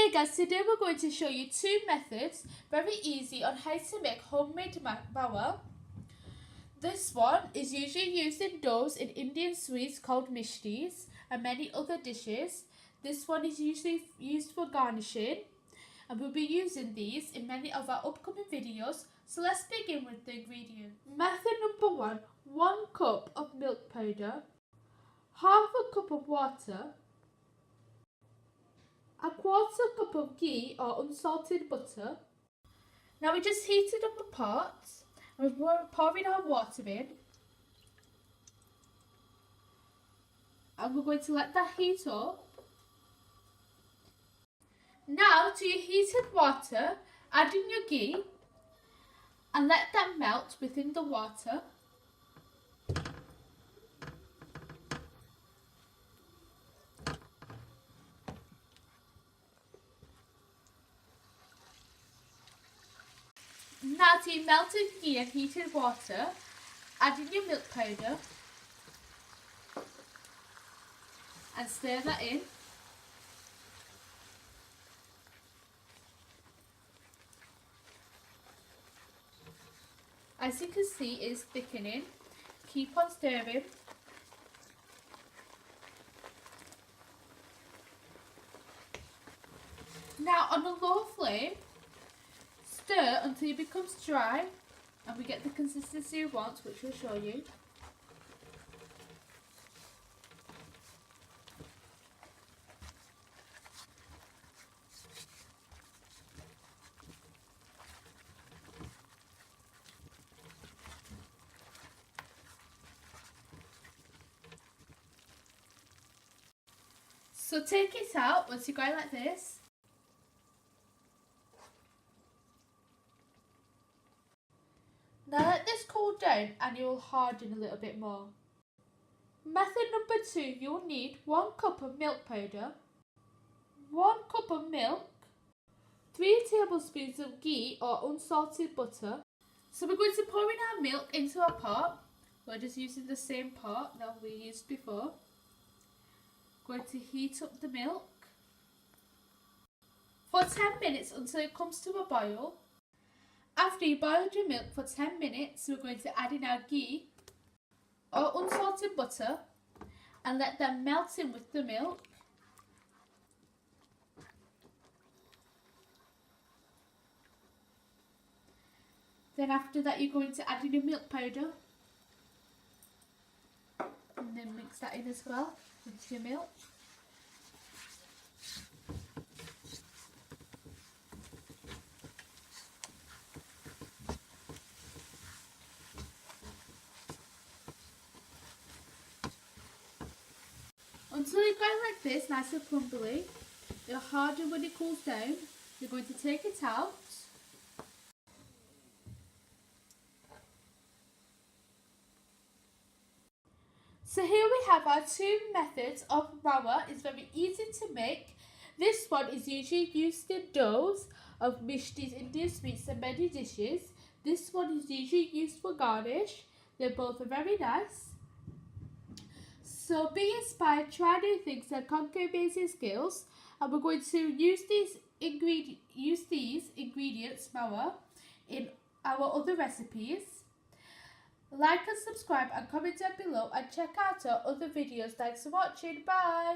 Hey guys, today we're going to show you two methods, very easy, on how to make homemade Mawa. This one is usually used in doughs in Indian sweets called mishtis and many other dishes. This one is usually used for garnishing, and we'll be using these in many of our upcoming videos. So let's begin with the ingredients. Method number 1, 1 cup of milk powder, half a cup of water, a quarter cup of ghee or unsalted butter. Now we just heated up a pot and we're pouring our water in, and we're going to let that heat up. Now to your heated water, add in your ghee and let that melt within the water. Now to your melted ghee and heated water, add in your milk powder and stir that in. As you can see, it is thickening. Keep on stirring. Now on a low flame, stir until it becomes dry and we get the consistency we want, which we'll show you. So take it out once you go like this. Now let this cool down and it will harden a little bit more. Method number 2, you'll need 1 cup of milk powder, 1 cup of milk, 3 tablespoons of ghee or unsalted butter. So we're going to pour in our milk into a pot. We're just using the same pot that we used before. Going to heat up the milk for 10 minutes until it comes to a boil. After you boiled your milk for 10 minutes, we're going to add in our ghee or unsalted butter and let that melt in with the milk. Then after that, you're going to add in your milk powder and then mix that in as well with your milk. Until it goes like this, nice and crumbly. It'll harden when it cools down. You're going to take it out. So here we have our two methods of Mawa. It's very easy to make. This one is usually used in doughs of mishtis, Indian sweets and many dishes. This one is usually used for garnish. They're both very nice. So be inspired, try new things and conquer amazing skills. And we're going to use these ingredients, Mawa, in our other recipes. Like and subscribe and comment down below and check out our other videos. Thanks for watching. Bye.